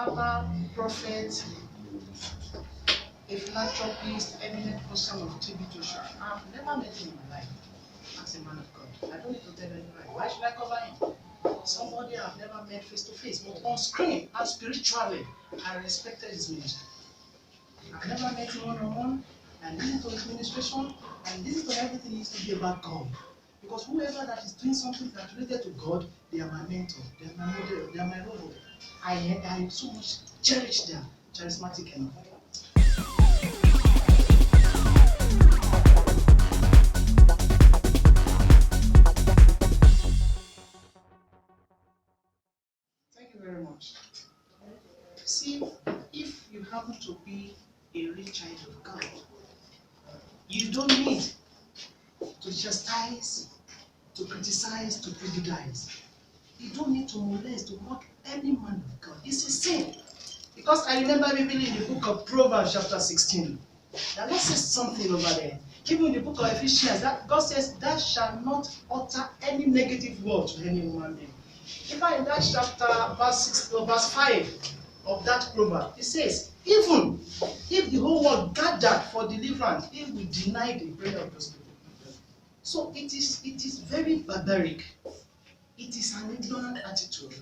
Papa, Prophet, a philanthropist, eminent person of T.B Joshua. I've never met him in my life as a man of God. I don't need to tell anybody. Why should I cover him? Somebody I've never met face to face, but on screen and spiritually, I respected his ministry. I've never met him one-on-one. I listen to his ministration, and listen to everything he used to be about God. Because whoever that is doing something that's related to God, they are my mentor, they are my model, they are my role model. I so much cherish their charismatic energy. Thank you very much. See, if you happen to be a real child of God, you don't need to chastise, to criticize, to prejudice. You don't need to molest, to mock any man of God. It's a sin. Because I remember reading in the book of Proverbs chapter 16. That God says something over there. Even in the book of Ephesians, that God says, "Thou shalt not utter any negative word to any human being." Even in that chapter, verse 5 of that proverb, it says, even if the whole world gathered for deliverance, it will deny the prayer of those people. So it is very barbaric. It is an ignorant attitude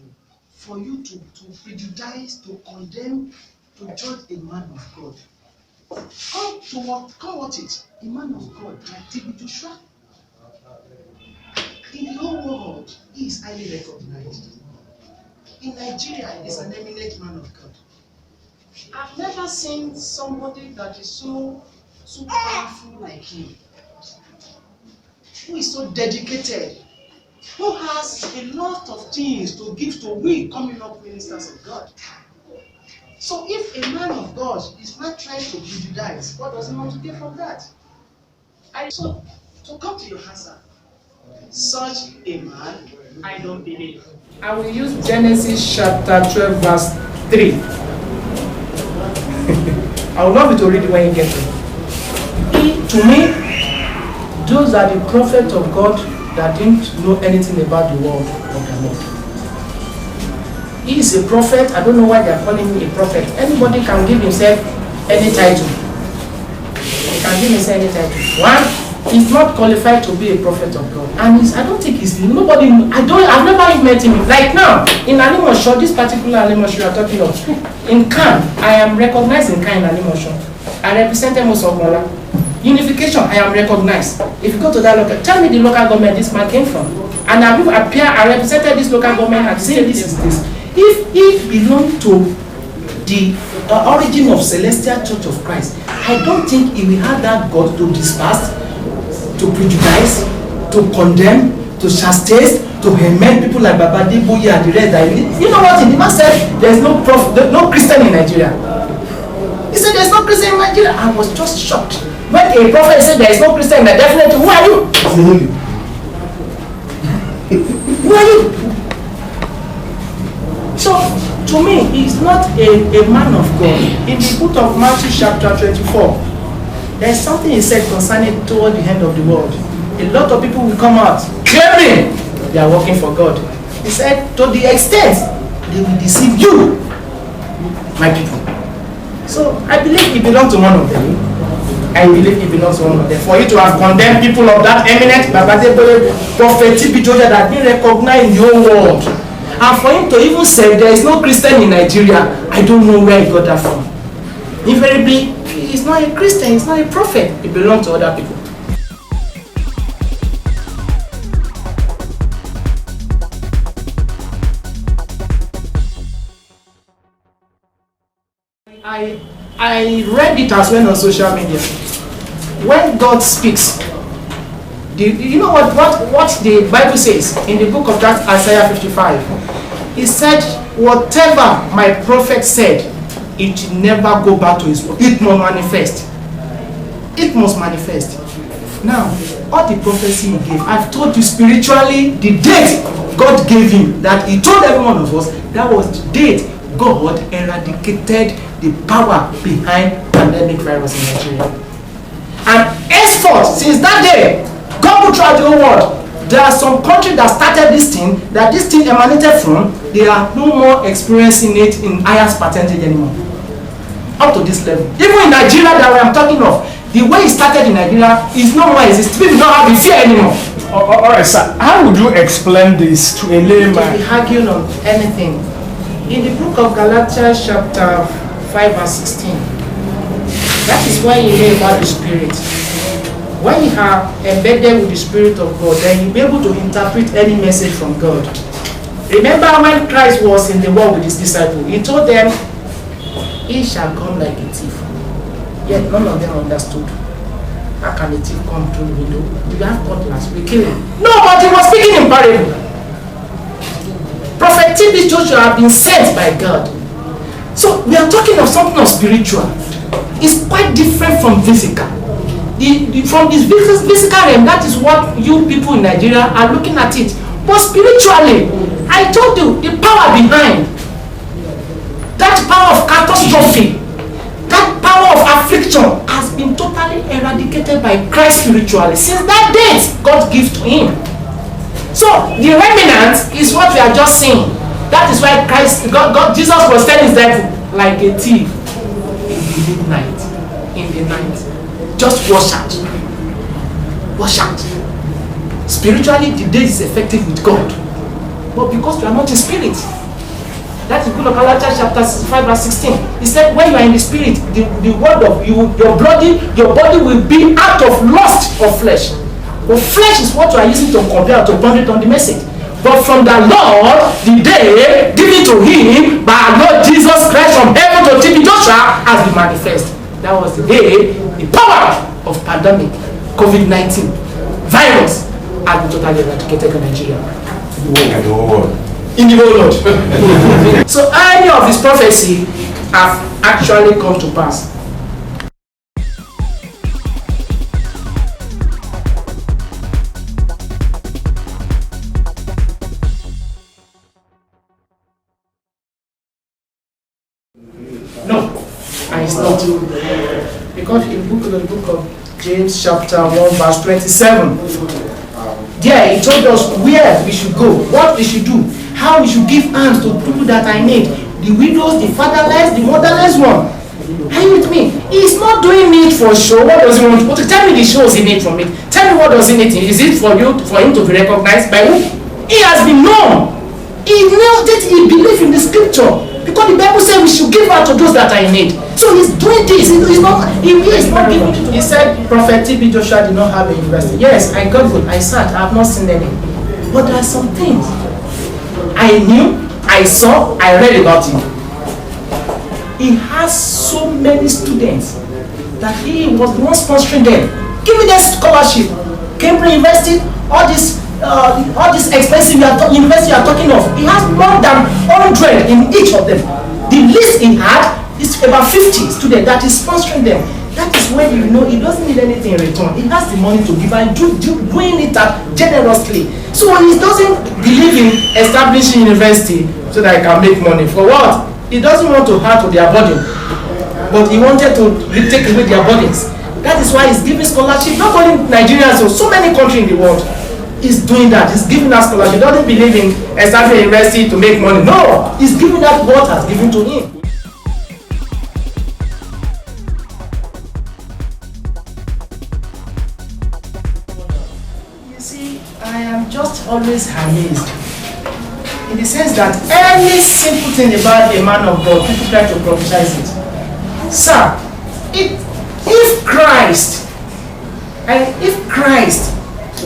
for you to prejudice, to condemn, to judge a man of God. Come what it, a man of God like T.B Joshua. In the whole world, he is highly recognized. In Nigeria, he is an eminent man of God. I've never seen somebody that is so powerful like him, who is so dedicated, who has a lot of things to give to we coming up ministers of God. So if a man of God is not trying to prejudice, what does he want to get from that? So to come to your answer, such a man, I don't believe. I will use Genesis chapter 12 verse 3. I would love you to read it when you get it. To me, those are the prophets of God that didn't know anything about the word of the Lord. He is a prophet. I don't know why they are calling him a prophet. Anybody can give himself any title. He can give himself any title. One, he's not qualified to be a prophet of God. And I don't think he's nobody. I've never met him. Like now, in Alimosho, this particular Alimosho you are talking of, in Kan, I am recognized in Kan in Alimosho. I represented most of Mola. Unification, I am recognized. If you go to that local, tell me the local government this man came from. And I represented this local government and say this is this. If he belonged to the origin of Celestial Church of Christ, I don't think he will have that God to disperse, to prejudice, to condemn, to chastise, to amend people like Irapade Parish and the rest. You know what? The man said there's no Christian in Nigeria. He said there's no Christian in Nigeria. I was just shocked. When a prophet said there is no Christian, definitely, who are you? Who are you? So, to me, he's not a man of God. In the book of Matthew chapter 24, there's something he said concerning toward the end of the world. A lot of people will come out claiming they are working for God. He said, to the extent they will deceive you, my people. So, I believe he belongs to one of them. I believe he belongs to one of them. For you to have condemned people of that eminent Prophet T.B Joshua that been recognized in the whole world, and for him to even say there is no Christian in Nigeria, I don't know where he got that from. Invariably, he's not a Christian, he's not a prophet. He belongs to other people. I read it as well on social media. When God speaks, you know what the Bible says in the book of that Isaiah 55? It said, whatever my prophet said, it will never go back to his word. It must manifest. It must manifest. Now, all the prophecy he gave, I've told you spiritually the date God gave him, that he told every one of us, that was the date God eradicated the power behind pandemic virus in Nigeria. And henceforth, since that day, God will try the whole world. there are some countries that started this thing, that this thing emanated from, they are no more experiencing it in highest percentage anymore. Up to this level. Even in Nigeria that I'm talking of, the way it started in Nigeria is no more existing. People don't have the fear anymore. All right, sir. How would you explain this to a layman? To be arguing on anything. In the book of Galatians chapter 5 and 16, that is why you hear about the Spirit. When you are embedded with the Spirit of God, then you'll be able to interpret any message from God. Remember when Christ was in the world with his disciples, he told them, he shall come like a thief. Yet none of them understood. How can a thief come through the window? We have cutlass, we kill him. No, but he was speaking in parable. Prophet T.B Joshua have been sent by God. So we are talking of something of spiritual. It's quite different from physical. From this physical realm, that is what you people in Nigeria are looking at it. But spiritually, I told you, the power behind, that power of catastrophe, that power of affliction has been totally eradicated by Christ spiritually. Since that date, God gives to him. So the remnant is what we are just seeing. That is why Jesus was telling his devil, like a thief in the midnight, in the night. Just wash out. Wash out. Spiritually, the day is effective with God. But because you are not in spirit, that is good of Galatians chapter 5 verse 16. He said, when you are in the spirit, the word of you, your body will be out of lust of flesh. But flesh is what you are using to compare, to ponder it on the message. But from the Lord, the day given to him by our Lord Jesus Christ from heaven to T.B Joshua has been manifest. That was the day the power of pandemic, COVID-19 virus has been totally eradicated in Nigeria. In the whole world. So any of his prophecy have actually come to pass. No, and it's not. Because in the book of James chapter 1 verse 27, there he told us where we should go, what we should do, how we should give alms to people that are in need, the widows, the fatherless, the motherless one. Are you with me? He's not doing it for show. What does he want to tell me? The shows he need from it. Tell me what does he need. Is it for him to be recognized by who? He has been known. He knows that he believes in the scripture. Because the Bible says we should give out to those that are in need. So he's doing this. He's not giving it to. He said Prophet T.B Joshua did not have a university. Yes, I got good. I sat. I have not seen any. But there are some things I knew, I saw, I read about him. He has so many students that he was the one sponsoring them, giving them scholarship. Cambridge University, all this expensive university you are talking of, he has more than 100 in each of them. The list he had is about 50 students that is sponsoring them. That is when you know he doesn't need anything in return. He has the money to give and doing it generously. So he doesn't believe in establishing university so that he can make money. For what? He doesn't want to add to their burden, but he wanted to take away their burdens. That is why he's giving scholarship. Not only Nigerians, so many countries in the world. He's doing that. He's giving that scholarship. He doesn't believe in establishing a university to make money. No, he's giving that God has given to him. You see, I am just always amazed in the sense that any simple thing about a man of God, people try to prophesize it. Sir, if Christ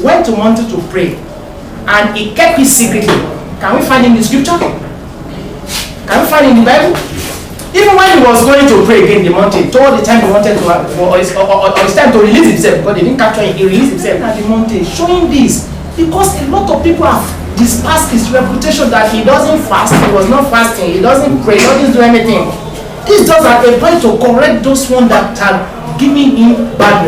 went to mountain to pray and he kept it secretly, can we find in the scripture? Can we find in the Bible? Even when he was going to pray again the mountain, told the time he wanted to or it's time to release himself, because they didn't capture him, he released himself at the mountain, showing this because a lot of people have dispersed his reputation that he doesn't fast, he was not fasting, he doesn't pray, he doesn't do anything. This does at a point to correct those ones that are giving him bad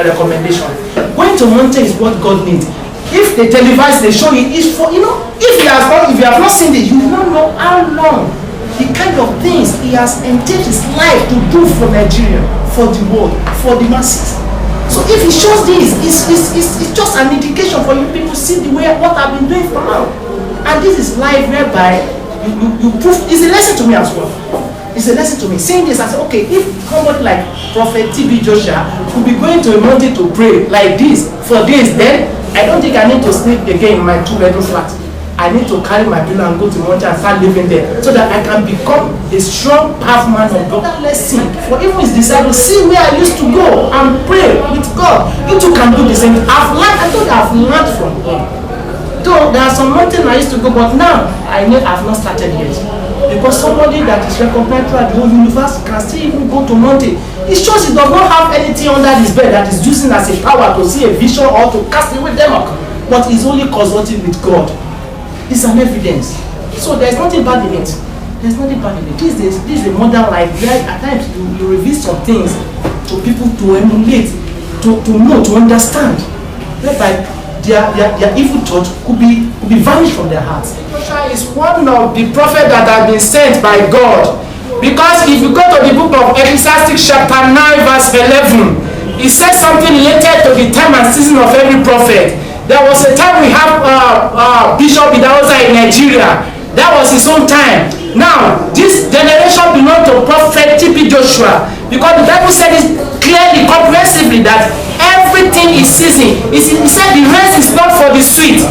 recommendation. Going to mountain is what God needs. If they televise, they show you, it's for, if you have not seen it, you will not know how long, the kind of things he has entailed his life to do for Nigeria, for the world, for the masses. So if he shows this, it's just an indication for you people to see the way what I've been doing for now. And this is life whereby you prove. It's a lesson to me as well. It's a lesson to me. Seeing this, I said, okay, if somebody like Prophet T.B Joshua could be going to a mountain to pray like this for days, then I don't think I need to sleep again in my 2-bedroom flat. I need to carry my pillow and go to the mountain and start living there so that I can become a strong, powerful man of God. That lesson for even his disciples, see where I used to go and pray with God. You too can do the same. I thought I've learned from him. Though there are some mountains I used to go, but now I know I've not started yet. Because somebody that is recognized throughout the whole universe can still even go to mountain. It shows he does not have anything under his bed that is using as a power to see a vision or to cast away demon, but he's only consulting with God. It's an evidence. So there's nothing bad in it. There's nothing bad in it. This is a modern life where at times you reveal some things to people to emulate, to know, to understand. Whereby their evil thought could be vanished from their hearts. Joshua is one of the prophets that have been sent by God. Because if you go to the book of Ecclesiastes chapter 9 verse 11, it says something related to the time and season of every prophet. There was a time we have Bishop Idahosa in Nigeria. That was his own time. Now, this generation belonged to Prophet T.B Joshua, because the Bible said it clearly, comprehensively, that everything is season. He said the race is not for the sweet,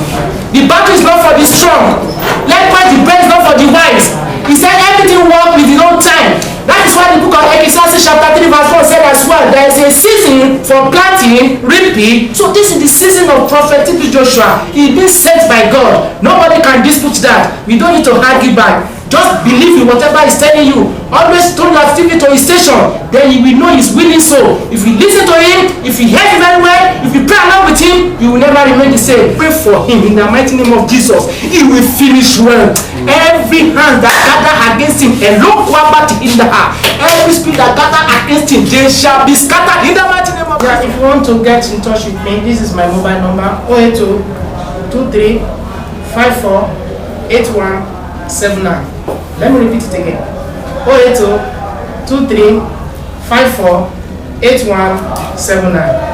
the battle is not for the strong, likewise the bread is not for the wise. He said everything works with his own time. That is why the book of Ecclesiastes chapter 3 verse 4 said as well, there is a season for planting, reaping. So this is the season of Prophet T.B Joshua. He's been sent by God. Nobody can dispute that. We don't need to argue back. Just believe in whatever he's telling you. Always turn your TV to his station. Then you will know he's willing so. If you listen to him, if you hear him very well, if you pray along with him, you will never remain the same. Pray for him in the mighty name of Jesus. He will finish well. Every hand that gather against him, and look what in the heart. Every spirit that gather against him, they shall be scattered in the mighty name of Jesus. If you want to get in touch with me, this is my mobile number: 082 23 54 8179. Let me repeat it again: 082 23 54 8179.